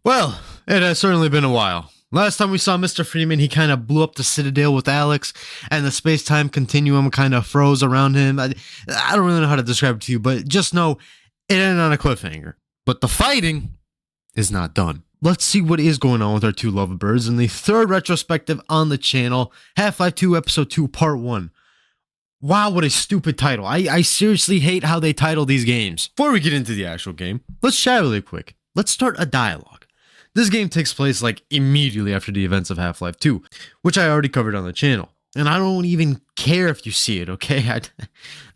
Well, it has certainly been a while. Last time we saw Mr. Freeman, he kind of blew up the Citadel with Alex, and the space-time continuum kind of froze around him. I don't really know how to describe it to you, but just know it ended on a cliffhanger. But the fighting is not done. Let's see what is going on with our two lovebirds in the third retrospective on the channel, Half-Life 2 Episode 2 Part 1. Wow, what a stupid title. I seriously hate how they title these games. Before we get into the actual game, let's chat really quick. Let's start a dialogue. This game takes place like immediately after the events of Half-Life 2, which I already covered on the channel. And I don't even care if you see it, okay?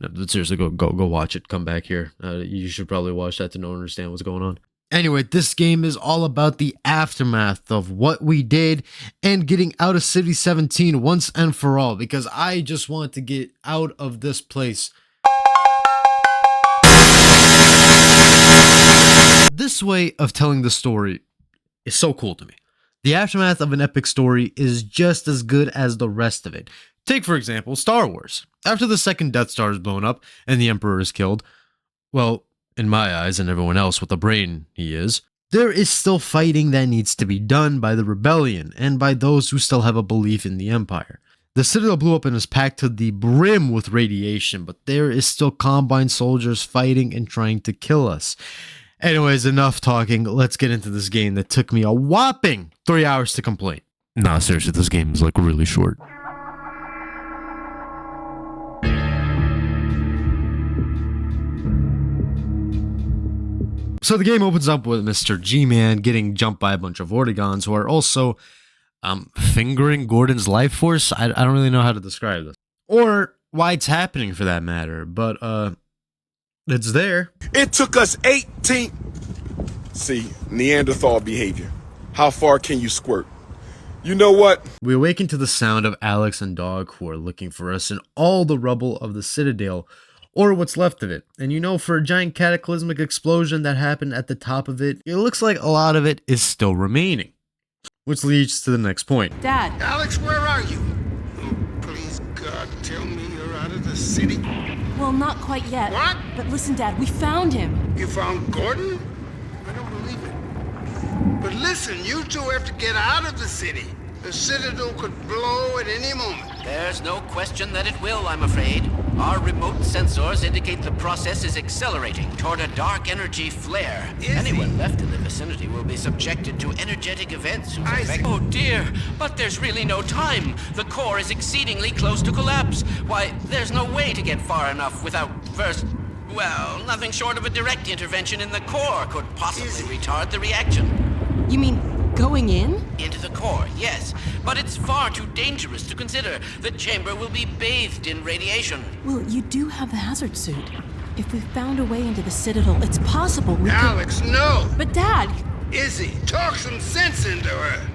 No, seriously, go watch it. Come back here. You should probably watch that to know and understand what's going on. Anyway, this game is all about the aftermath of what we did and getting out of City 17 once and for all, because I just want to get out of this place. This way of telling the story is so cool to me. The aftermath of an epic story is just as good as the rest of it. Take, for example, Star Wars. After the second Death Star is blown up and the Emperor is killed, well, in my eyes and everyone else with the brain he is, there is still fighting that needs to be done by the rebellion and by those who still have a belief in the Empire. The Citadel blew up and is packed to the brim with radiation, but there is still Combine soldiers fighting and trying to kill us. Anyways, enough talking. Let's get into this game that took me a whopping 3 hours to complete. Nah, seriously, this game is like really short. So the game opens up with Mr. G-Man getting jumped by a bunch of Vortigaunts who are also fingering Gordon's life force. I don't really know how to describe this. Or why it's happening for that matter, but it's there. It took us 18... See, Neanderthal behavior. How far can you squirt? You know what? We awaken to the sound of Alex and Dog who are looking for us in all the rubble of the Citadel, or what's left of it. And you know, for a giant cataclysmic explosion that happened at the top of it, it looks like a lot of it is still remaining. Which leads to the next point. Dad. Alex, where are you? Oh, please, God, tell me you're out of the city. Well, not quite yet. What? But listen, Dad, we found him. You found Gordon? I don't believe it. But listen, you two have to get out of the city. The Citadel could blow at any moment. There's no question that it will, I'm afraid. Our remote sensors indicate the process is accelerating toward a dark energy flare. Anyone left in the vicinity will be subjected to energetic events whose effect... Oh dear, but there's really no time. The core is exceedingly close to collapse. Why, there's no way to get far enough without first... Well, nothing short of a direct intervention in the core could possibly retard the reaction. You mean going in? Into the core, yes. But it's far too dangerous to consider. The chamber will be bathed in radiation. Well, you do have the hazard suit. If we found a way into the Citadel, it's possible we Alex, no! But Dad! Izzy, talk some sense into her.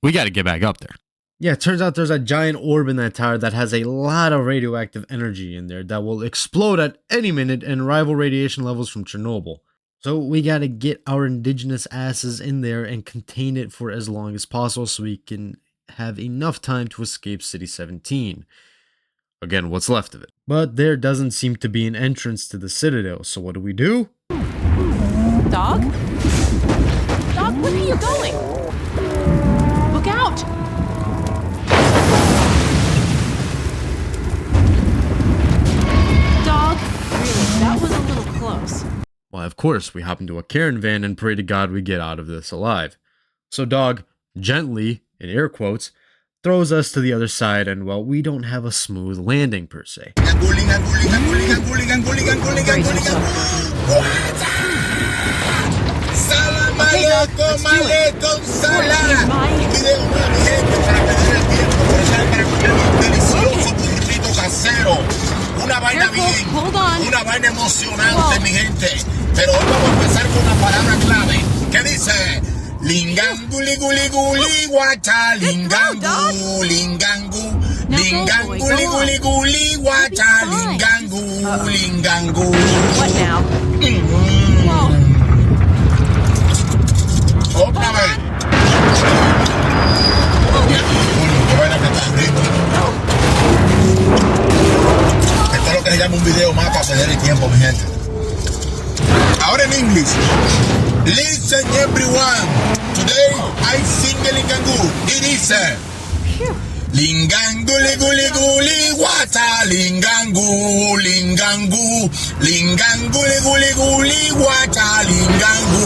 We gotta get back up there. Yeah, it turns out there's a giant orb in that tower that has a lot of radioactive energy in there that will explode at any minute and rival radiation levels from Chernobyl. So we gotta get our indigenous asses in there and contain it for as long as possible so we can have enough time to escape City 17. Again, what's left of it. But there doesn't seem to be an entrance to the Citadel, so what do? Dog? Dog, where are you going? Look out! Dog? Really, that was a little close. Well, of course, we hop into a Karen van and pray to God we get out of this alive. So Dog, gently, in air quotes, throws us to the other side, and well, we don't have a smooth landing per se. Una vaina bien, hold on. Una vaina emocionante, mi gente. Pero hoy vamos a empezar con una palabra clave. ¿Qué dice? Lingangu, liguli, guli, guacha, lingangu, lingangu, lingangu, liguli, guli, guacha, lingangu, lingangu. What now? Otra vez. Esto es lo que se llama un video más para perder el tiempo, mi gente. Ahora en inglés. Listen, everyone. Today I sing a lingangu. It is lingangu, liguli, guli, wata, lingangu, lingangu, lingangu, liguli, guli, wata, lingangu,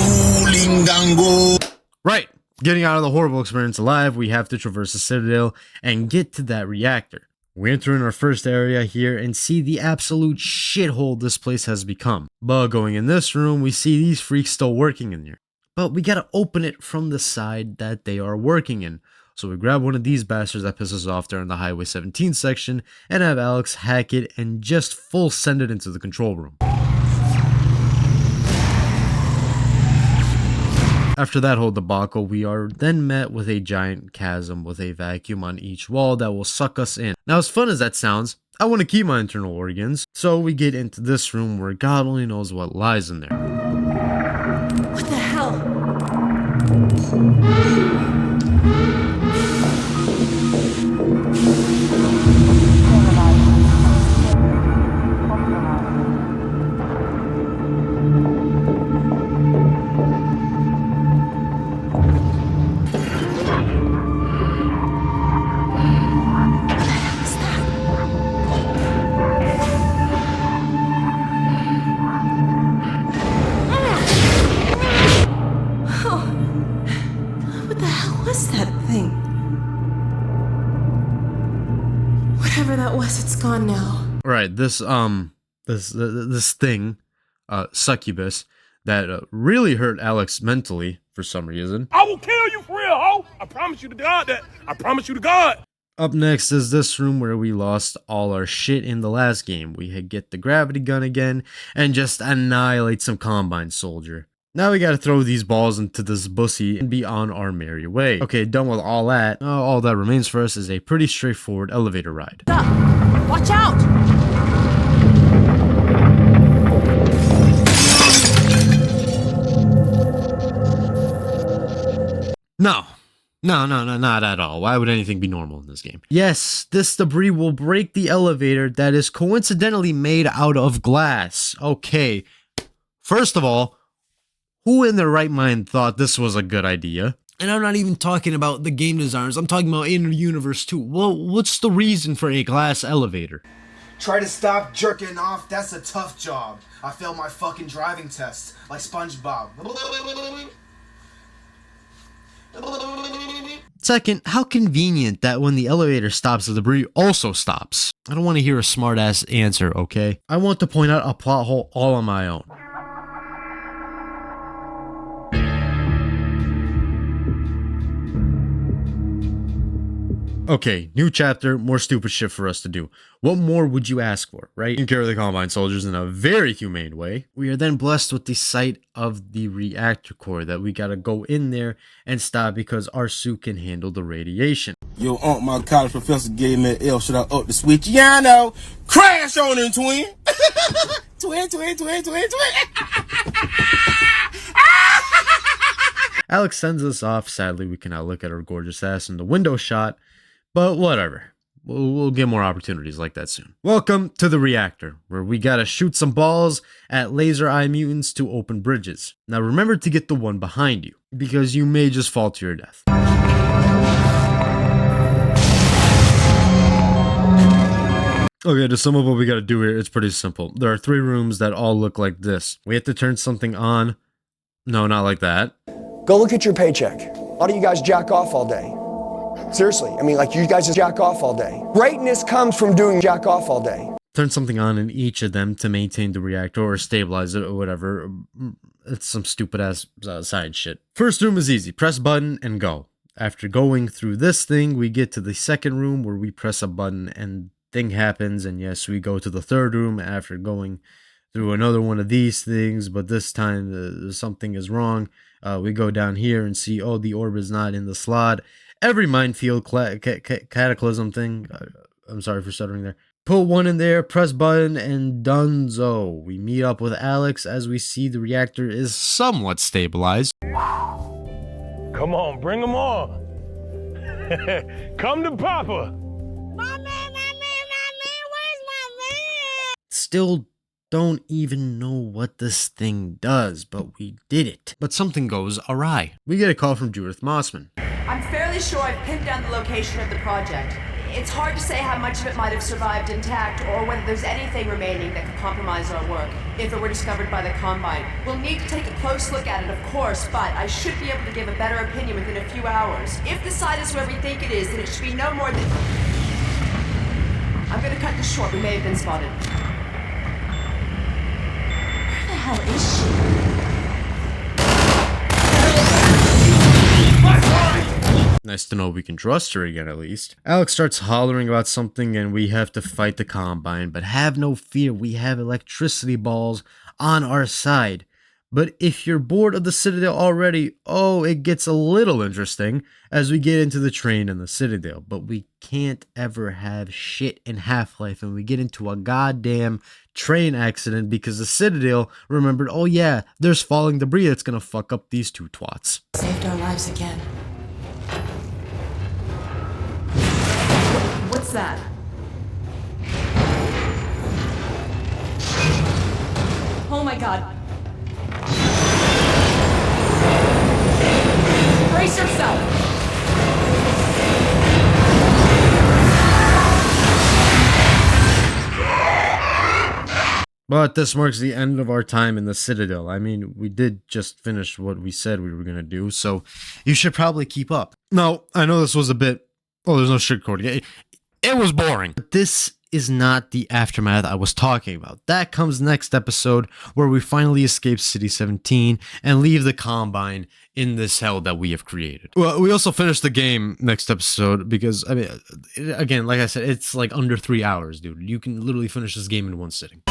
lingangu. Right. Getting out of the horrible experience alive, we have to traverse the Citadel and get to that reactor. We enter in our first area here and see the absolute shithole this place has become. But going in this room, we see these freaks still working in here. But we gotta open it from the side that they are working in. So we grab one of these bastards that pisses off during the Highway 17 section and have Alex hack it and just full send it into the control room. After that whole debacle, we are then met with a giant chasm with a vacuum on each wall that will suck us in. Now, as fun as that sounds, I want to keep my internal organs, so we get into this room where God only knows what lies in there. What the hell? What the hell was that thing? Whatever that was, it's gone now. Right, this thing, succubus, that really hurt Alex mentally for some reason. I will kill you for real, ho! I promise you to God that. I promise you to God. Up next is this room where we lost all our shit in the last game. We get the gravity gun again and just annihilate some Combine soldier. Now we gotta throw these balls into this bussy and be on our merry way. Okay, done with all that. All that remains for us is a pretty straightforward elevator ride. Stop! Watch out! No, not at all. Why would anything be normal in this game? Yes, this debris will break the elevator that is coincidentally made out of glass. Okay, first of all, who in their right mind thought this was a good idea? And I'm not even talking about the game designers, I'm talking about in the universe too. Well, what's the reason for a glass elevator? Try to stop jerking off, that's a tough job. I failed my fucking driving test, like SpongeBob. Second, how convenient that when the elevator stops, the debris also stops. I don't want to hear a smart-ass answer, okay? I want to point out a plot hole all on my own. Okay, new chapter, more stupid shit for us to do. What more would you ask for, right? Taking care of the Combine soldiers in a very humane way. We are then blessed with the sight of the reactor core that we gotta go in there and stop because our suit can handle the radiation. Yo, my college professor gave me an L. Should I up the switch? Yeah, I know. Crash on him, twin. twin. Alex sends us off. Sadly, we cannot look at her gorgeous ass in the window shot. But whatever, we'll get more opportunities like that soon. Welcome to the reactor, where we gotta shoot some balls at laser eye mutants to open bridges. Now remember to get the one behind you, because you may just fall to your death. Okay, to sum up what we gotta do here, it's pretty simple. There are 3 rooms that all look like this. We have to turn something on. No, not like that. Go look at your paycheck. How do you guys jack off all day? Seriously, I mean, like, you guys just jack off all day. Greatness comes from doing jack off all day. Turn something on in each of them to maintain the reactor or stabilize it or whatever. It's some stupid ass side shit. First room is easy. Press button and go. After going through this thing, we get to the second room where we press a button and thing happens. And yes, we go to the third room after going through another one of these things, but this time something is wrong. We go down here and see, oh, the orb is not in the slot. Every minefield cataclysm thing. I'm sorry for stuttering there. Put one in there, press button, and donezo. We meet up with Alex as we see the reactor is somewhat stabilized. Come on, bring them on. Come to Papa. Still don't even know what this thing does, but we did it. But something goes awry. We get a call from Judith Mossman. I'm fairly sure I've pinned down the location of the project. It's hard to say how much of it might have survived intact or whether there's anything remaining that could compromise our work if it were discovered by the Combine. We'll need to take a close look at it, of course, but I should be able to give a better opinion within a few hours. If the site is where we think it is, then it should be no more than... I'm gonna cut this short. We may have been spotted. Where the hell is she? Nice to know we can trust her again, at least. Alex starts hollering about something and we have to fight the Combine, but have no fear, we have electricity balls on our side. But if you're bored of the Citadel already, oh, it gets a little interesting as we get into the train and the Citadel. But we can't ever have shit in Half-Life and we get into a goddamn train accident because the Citadel remembered, oh yeah, there's falling debris that's gonna fuck up these two twats. Saved our lives again. What's that? Oh my god. Brace yourself! But this marks the end of our time in the Citadel. I mean, we did just finish what we said we were gonna do, so you should probably keep up. No, I know this was a bit... Oh, there's no sugarcoating. It was boring. But this is not the aftermath I was talking about. That comes next episode, where we finally escape City 17 and leave the Combine in this hell that we have created. Well, we also finished the game next episode because, I mean, again, like I said, it's like under 3 hours, dude. You can literally finish this game in one sitting.